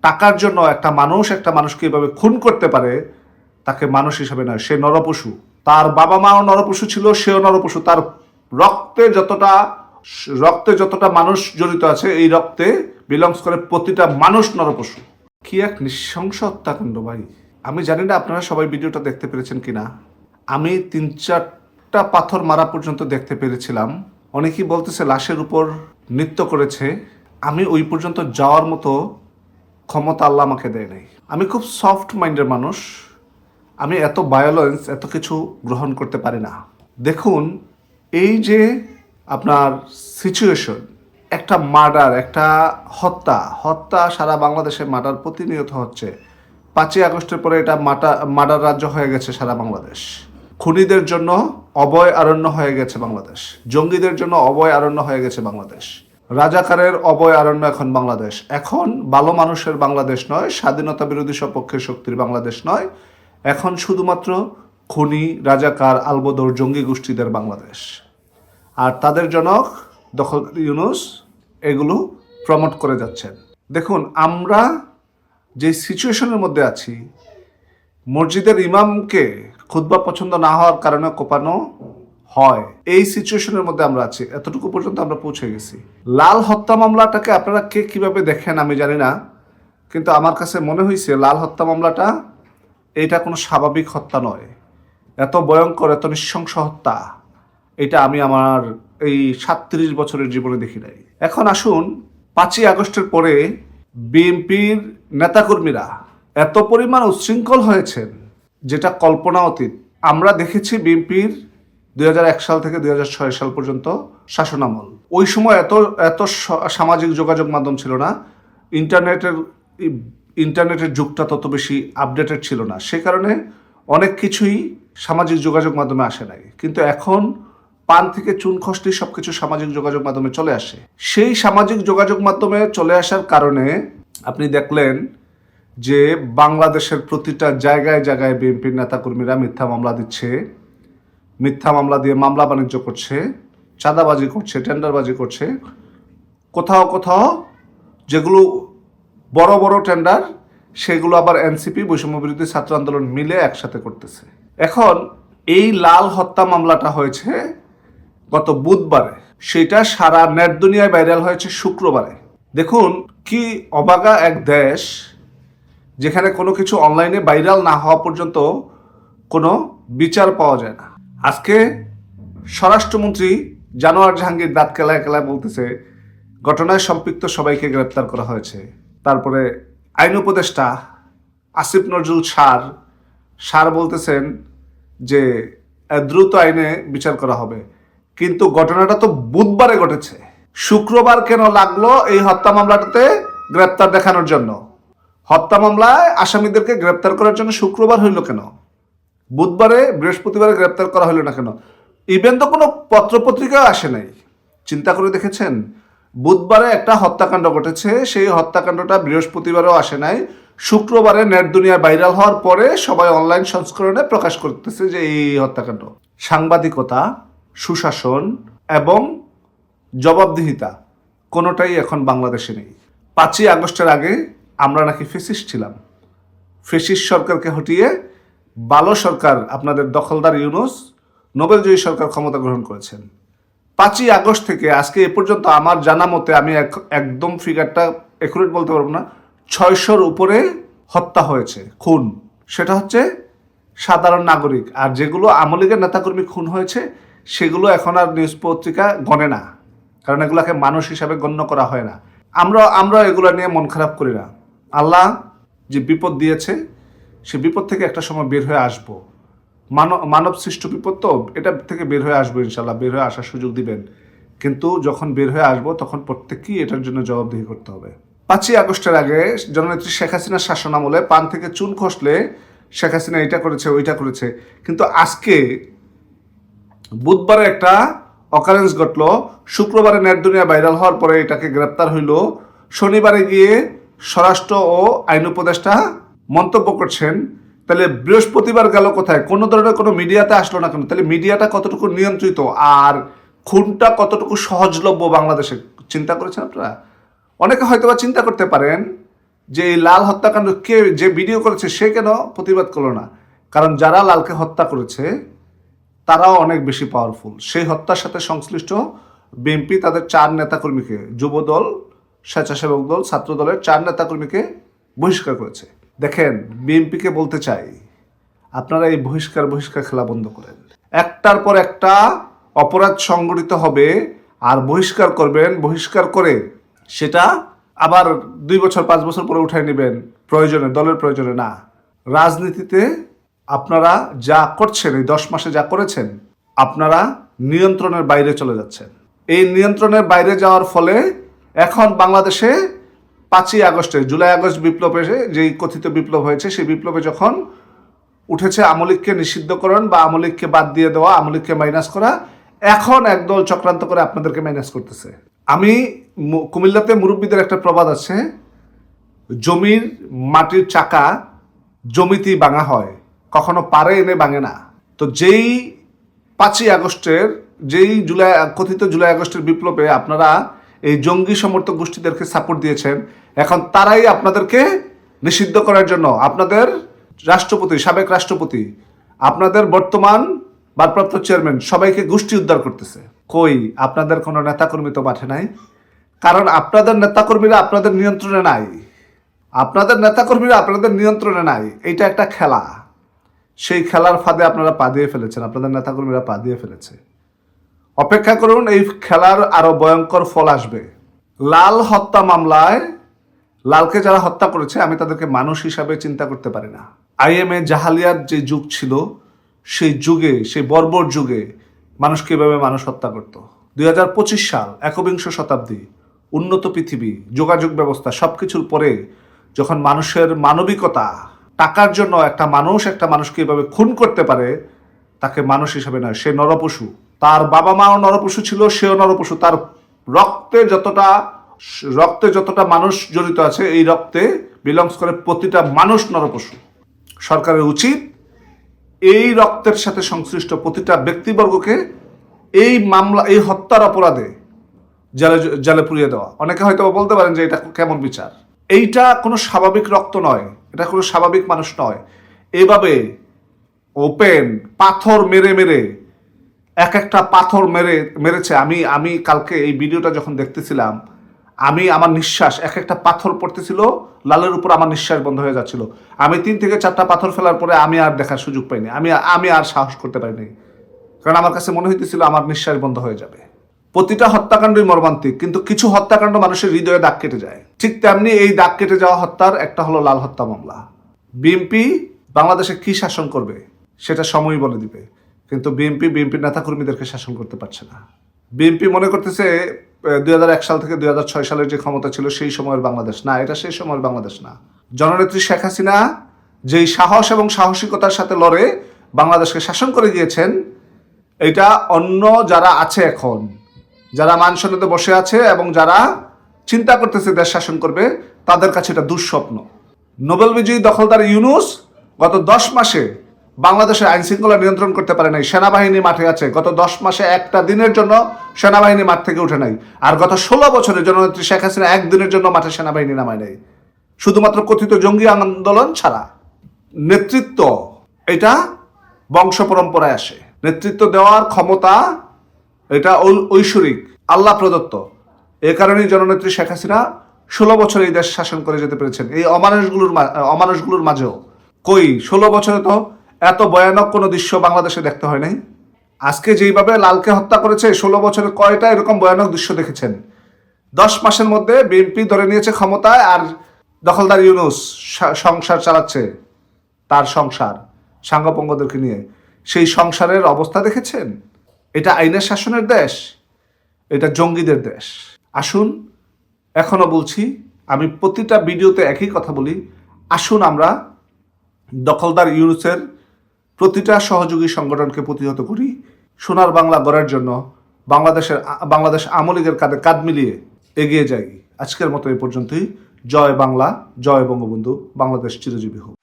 টাকার জন্য একটা মানুষকে এভাবে খুন করতে পারে, তাকে মানুষ হিসাবে নয়, সে নরপশু। তার বাবা মাও নরপশু ছিল, সেও নরপশু। তার রক্তে যতটা মানুষ জড়িত আছে, এই রক্তে বিলংস করে প্রতিটা মানুষ নরপশু। কি এক নৃশংস হত্যাকাণ্ড ভাই! আমি জানি না আপনারা সবাই ভিডিওটা দেখতে পেরেছেন কিনা। আমি 3-4টা পাথর মারা পর্যন্ত দেখতে পেরেছিলাম। অনেকেই বলতেছে লাশের উপর নৃত্য করেছে। আমি ওই পর্যন্ত যাওয়ার মতো ক্ষমতা আল্লাহ আমাকে দেয় নাই। আমি খুব সফট মাইন্ডের মানুষ। আমি এত ভায়োলেন্স, এত কিছু গ্রহণ করতে পারি না। দেখুন, এই যে আপনার সিচুয়েশন, একটা মার্ডার, একটা হত্যা সারা বাংলাদেশে মার্ডার প্রতিনিয়ত হচ্ছে। 5ই আগস্টের পরে এটা মার্ডার রাজ্য হয়ে গেছে সারা বাংলাদেশ। খুনিদের জন্য অভয় আরণ্য হয়ে গেছে বাংলাদেশ। জঙ্গিদের জন্য অভয় আরণ্য হয়ে গেছে বাংলাদেশ। রাজাকারের অভয় আরণ্য এখন বাংলাদেশ। এখন ভালো মানুষের বাংলাদেশ নয়, স্বাধীনতা বিরোধী সপক্ষের শক্তির বাংলাদেশ নয়। এখন শুধুমাত্র খুনি, রাজাকার, আলবদর, জঙ্গি গোষ্ঠীদের বাংলাদেশ। আর তাদের জনক দখলদার ইউনূস এগুলো প্রমোট করে যাচ্ছেন। দেখুন, আমরা যে সিচুয়েশনের মধ্যে আছি, মসজিদের ইমামকে খুতবা পছন্দ না হওয়ার কারণে কোপানো হয়, এই সিচুয়েশনের মধ্যে আমরা আছি। এতটুকু পর্যন্ত আমরা পৌঁছে গেছি। লাল হত্যা মামলাটাকে আপনারা কে কিভাবে দেখেন আমি জানি না, কিন্তু আমার কাছে মনে হয়েছে লাল হত্যা মামলাটা এটা কোনো স্বাভাবিক হত্যা নয়। এত ভয়ঙ্কর, এত নৃশংস হত্যা এটা আমি আমার এই 37 বছরের জীবনে দেখি নাই। এখন আসুন, 5ই আগস্টের পরে বিএনপির নেতাকর্মীরা এত পরিমাণ উচ্ছৃঙ্খল হয়েছেন যেটা কল্পনা অতীত। আমরা দেখেছি বিএনপির 2001 সাল থেকে 2006 সাল পর্যন্ত শাসনামল। ওই সময় এত সামাজিক যোগাযোগ মাধ্যম ছিল না, ইন্টারনেটের যুগটা তত বেশি আপডেটেড ছিল না। সে কারণে অনেক কিছুই সামাজিক যোগাযোগ মাধ্যমে আসে নাই। কিন্তু এখন পান থেকে চুন খসলেই সবকিছু সামাজিক যোগাযোগ মাধ্যমে চলে আসে। সেই সামাজিক যোগাযোগ মাধ্যমে চলে আসার কারণে আপনি দেখলেন যে বাংলাদেশের প্রতিটা জায়গায় জায়গায় বিএনপির নেতাকর্মীরা মিথ্যা মামলা দিচ্ছে, মিথ্যা মামলা দিয়ে মামলা বাণিজ্য করছে, চাঁদাবাজি করছে, টেন্ডারবাজি করছে। কোথাও কোথাও যেগুলো বড় বড় টেন্ডার, সেগুলো আবার এনসিপি, বৈষম্য বিরোধী ছাত্র আন্দোলন মিলে একসাথে করতেছে। এখন এই লাল হত্যা মামলাটা হয়েছে গত বুধবারে, সেটা সারা নেট দুনিয়ায় ভাইরাল হয়েছে শুক্রবারে। দেখুন কি অবাগা এক দেশ, যেখানে কোনো কিছু অনলাইনে ভাইরাল না হওয়া পর্যন্ত কোনো বিচার পাওয়া যায় না। আজকে স্বরাষ্ট্রমন্ত্রী জানোয়ার জাহাঙ্গীর দাঁত কেলায় কেলায় বলতেছে ঘটনায় সম্পৃক্ত সবাইকে গ্রেপ্তার করা হয়েছে। তারপরে আইন উপদেষ্টা আসিফ নজরুল স্যার বলতেছেন যে দ্রুত আইনে বিচার করা হবে। কিন্তু ঘটনাটা তো বুধবারে ঘটেছে, শুক্রবার কেন লাগলো এই হত্যা মামলাটাতে গ্রেপ্তার দেখানোর জন্য? হত্যা মামলায় আসামিদেরকে গ্রেপ্তার করার জন্য শুক্রবার হইল কেন? বুধবারে, বৃহস্পতিবারে গ্রেপ্তার করা হইল না কেন? ইভেন তো কোনো পত্রপত্রিকাও আসে নাই। চিন্তা করে দেখেছেন? বুধবারে একটা হত্যাকাণ্ড ঘটেছে, সেই হত্যাকাণ্ডটা বৃহস্পতিবারেও আসে নাই, শুক্রবারে নেট দুনিয়ায় ভাইরাল হওয়ার পরে সবাই অনলাইন সংস্করণে প্রকাশ করতেছে যে এই হত্যাকাণ্ড। সাংবাদিকতা, সুশাসন এবং জবাবদিহিতা কোনোটাই এখন বাংলাদেশে নেই। 5ই আগস্টের আগে আমরা নাকি ফেসিস্ট ছিলাম। ফেসিস্ট সরকারকে হটিয়ে ভালো সরকার, আপনাদের দখলদার ইউনূস, নোবেলজয়ী সরকার ক্ষমতা গ্রহণ করেছেন। 5ই আগস্ট থেকে আজকে এ পর্যন্ত আমার জানা মতে, আমি একদম ফিগারটা একুরেট বলতে পারবো না, 600-র উপরে হত্যা হয়েছে, খুন। সেটা হচ্ছে সাধারণ নাগরিক। আর যেগুলো আওয়ামী লীগের নেতাকর্মী খুন হয়েছে সেগুলো এখন আর নিউজ পত্রিকা গণে না, কারণ এগুলোকে মানুষ হিসাবে গণ্য করা হয় না। আমরা এগুলো নিয়ে মন খারাপ করি না। আল্লাহ যে বিপদ দিয়েছে, সে বিপদ থেকে একটা সময় বের হয়ে আসবো। মানব সৃষ্ট বিপদ তো, এটা থেকে বের হয়ে আসবো ইনশাল্লাহ, বের হয়ে আসার সুযোগ দিবেন। কিন্তু যখন বের হয়ে আসবো তখন প্রত্যেককেই এটার জন্য জবাবদিহি করতে হবে। 5ই আগস্টের আগে জননেত্রী শেখ হাসিনার শাসন আমলে পান থেকে চুন খসলে শেখ হাসিনা এটা করেছে, ওইটা করেছে। কিন্তু আজকে বুধবারে একটা অকারেন্স ঘটলো, শুক্রবারে নেট দুনিয়া ভাইরাল হওয়ার পরে এটাকে গ্রেপ্তার হইল, শনিবারে গিয়ে স্বরাষ্ট্র ও আইন উপদেষ্টা মন্তব্য করছেন। তাহলে বৃহস্পতিবার গেল কোথায়? কোনো ধরনের কোনো মিডিয়াতে আসলো না কেন? তাহলে মিডিয়াটা কতটুকু নিয়ন্ত্রিত আর খুনটা কতটুকু সহজলভ্য বাংলাদেশে চিন্তা করেছেন আপনারা? অনেকে হয়তো বা চিন্তা করতে পারেন যে এই লাল হত্যাকাণ্ড কে যে ভিডিও করেছে সে কেন প্রতিবাদ করলো না? কারণ যারা লালকে হত্যা করেছে তারাও অনেক বেশি পাওয়ারফুল। সেই হত্যার সাথে সংশ্লিষ্ট বিএনপি তাদের 4 নেতাকর্মীকে, যুবদল, স্বেচ্ছাসেবক দল, ছাত্র দলের 4 নেতাকর্মীকে বহিষ্কার করেছে। দেখেন, বিএনপিকে বলতে চাই, আপনারা এই বহিষ্কার খেলা বন্ধ করেন। একটার পর একটা অপরাধ সংগঠিত হবে আর বহিষ্কার করবেন, বহিষ্কার করে সেটা আবার 2 বছর 5 বছর পরে উঠাই নেবেন প্রয়োজনে, দলের প্রয়োজনে না। রাজনীতিতে আপনারা যা করছেন, এই 10 মাসে যা করেছেন, আপনারা নিয়ন্ত্রণের বাইরে চলে যাচ্ছেন। এই নিয়ন্ত্রণের বাইরে যাওয়ার ফলে এখন বাংলাদেশে 5ই আগস্টে, জুলাই আগস্ট বিপ্লবে, যেই কথিত বিপ্লব হয়েছে, সেই বিপ্লবে যখন উঠেছে আমলিগকে নিষিদ্ধকরণ বা আমলিগকে বাদ দিয়ে দেওয়া, আমলিগকে মাইনাস করা, এখন একদল চক্রান্ত করে আপনাদেরকে মাইনাস করতেছে। আমি কুমিল্লাতে মুরব্বীদের একটা প্রবাদ আছে, জমির মাটির চাকা জমিতেই ভাঙা হয়, কখনো পারে এনে ভাঙে না। তো যেই 5ই আগস্টের, যেই কথিত জুলাই আগস্টের বিপ্লবে আপনারা এই জঙ্গি সমর্থক গোষ্ঠীদেরকে সাপোর্ট দিয়েছেন, এখন তারাই আপনাদেরকে নিষিদ্ধ করার জন্য আপনাদের রাষ্ট্রপতি, সাবেক রাষ্ট্রপতি, আপনাদের বর্তমান ভারপ্রাপ্ত চেয়ারম্যান সবাইকে গোষ্ঠী উদ্ধার করতেছে। কই, আপনাদের কোনো নেতাকর্মী তো মাঠে নাই, কারণ আপনাদের নেতাকর্মীরা আপনাদের নিয়ন্ত্রণে নাই। আপনাদের নেতাকর্মীরা আপনাদের নিয়ন্ত্রণে নাই। এইটা একটা খেলা, সেই খেলার ফাঁদে আপনারা পা দিয়ে ফেলেছেন, আপনাদের নেতাকর্মীরা পা দিয়ে ফেলেছে। অপেক্ষা করুন, এই খেলার আরো ভয়ঙ্কর ফল আসবে। লাল হত্যা মামলায় লালকে যারা হত্যা করেছে, আমি তাদেরকে মানুষ হিসাবে চিন্তা করতে পারি না। আইএমএ জাহালিয়ার যে যুগ ছিল, সেই যুগে, সেই বর্বর যুগে মানুষ কিভাবে মানুষ হত্যা করত। 2025 সাল, 21শ শতাব্দী, উন্নত পৃথিবী, যোগাযোগ ব্যবস্থা, সবকিছুর পরে যখন মানুষের মানবিকতা, টাকার জন্য একটা মানুষকে এভাবে খুন করতে পারে, তাকে মানুষ হিসাবে নয়, সে নরপশু। তার বাবা মাও নরপশু ছিল, সেও নরপশু। তার রক্তে যতটা মানুষ জড়িত আছে, এই রক্তে বিলংস করে প্রতিটা মানুষ নরপশু। সরকারের উচিত এই রক্তের সাথে সংশ্লিষ্ট প্রতিটা ব্যক্তিবর্গকে এই মামলা, এই হত্যার অপরাধে জালে পুড়িয়ে দেওয়া। অনেকে হয়তো বলতে পারেন যে এটা কেমন বিচার। এইটা কোনো স্বাভাবিক রক্ত নয়, এটা কোনো স্বাভাবিক মানুষ নয়। এভাবে ওপেন পাথর মেরে একটা পাথর মেরেছে। আমি কালকে এই ভিডিওটা যখন দেখতেছিলাম, আমার নিঃশ্বাস, একটা পাথর পড়তেছিল লালের উপর, আমার নিঃশ্বাস বন্ধ হয়ে যাচ্ছিল। আমি 3 থেকে 4টা পাথর ফেলার পরে আমি আর দেখার সুযোগ পাইনি, আমি আর সাহস করতে পারিনি, কারণ আমার কাছে মনে হইতেছিল আমার নিঃশ্বাস বন্ধ হয়ে যাবে। প্রতিটা হত্যাকাণ্ডই মর্মান্তিক, কিন্তু কিছু হত্যাকাণ্ড মানুষের হৃদয়ে দাগ কেটে যায়। ঠিক তেমনি এই দাগ কেটে যাওয়া হত্যার একটা হলো লাল হত্যা মামলা। বিএনপি বাংলাদেশে কি শাসন করবে সেটা সময় বলে দিবে, কিন্তু বিএনপির নেতাকর্মীদেরকে শাসন করতে পারছে না। বিএনপি মনে করতেছে 2001 সাল থেকে 2006 সালের যে ক্ষমতা ছিল সেই সময়ের বাংলাদেশ না, এটা সেই সময়ের বাংলাদেশ না। জননেত্রী শেখ হাসিনা যেই সাহস এবং সাহসিকতার সাথে লড়ে বাংলাদেশকে শাসন করে গিয়েছেন, এটা অন্য যারা আছে এখন, যারা মানসনেতে বসে আছে এবং যারা চিন্তা করতেছে দেশ শাসন করবে, তাদের কাছে এটা দুঃস্বপ্ন। নোবেল বিজয়ী দখলদার ইউনূস গত 10 মাসে বাংলাদেশের আইন শৃঙ্খলা নিয়ন্ত্রণ করতে পারে নাই। সেনাবাহিনী মাঠে আছে, গত 10 মাসে একটা দিনের জন্য সেনাবাহিনী মাঠ থেকে উঠে নাই। আর গত 16 বছরে জননেত্রী শেখ হাসিনা একদিনের জন্য মাঠে সেনাবাহিনী নামায় নাই, শুধুমাত্র কথিত জঙ্গি আন্দোলন ছাড়া। নেতৃত্ব এটা বংশ পরম্পরায় আসে, নেতৃত্ব দেওয়ার ক্ষমতা এটা ঐশ্বরিক, আল্লাহ প্রদত্ত। এ কারণেই জননেত্রী শেখ হাসিনা 16 বছর এই দেশ শাসন করে যেতে পেরেছেন, এই অমানুষগুলোর মাঝেও। কই 16 বছরে তো এত ভয়ানক কোনো দৃশ্য বাংলাদেশে দেখতে হয় নাই। আজকে যেইভাবে লালকে হত্যা করেছে, 16 বছরে কয়টা এরকম ভয়ানক দৃশ্য দেখেছেন? 10 মাসের মধ্যে বিএনপি ধরে নিয়েছে ক্ষমতায়, আর দখলদার ইউনূস সংসার চালাচ্ছে, তার সংসার সাঙ্গপঙ্গদেরকে নিয়ে। সেই সংসারের অবস্থা দেখেছেন? এটা আইনের শাসনের দেশ, এটা জঙ্গিদের দেশ। আসুন, এখনো বলছি, আমি প্রতিটা ভিডিওতে একই কথা বলি, আসুন আমরা দখলদার ইউনূসের প্রতিটা সহযোগী সংগঠনকে প্রতিহত করি। সোনার বাংলা গড়ার জন্য বাংলাদেশ আওয়ামী লীগের কাঁধে কাঁধ মিলিয়ে এগিয়ে যাই। আজকের মতো এই পর্যন্তই। জয় বাংলা, জয় বঙ্গবন্ধু, বাংলাদেশ চিরজীবী হোক।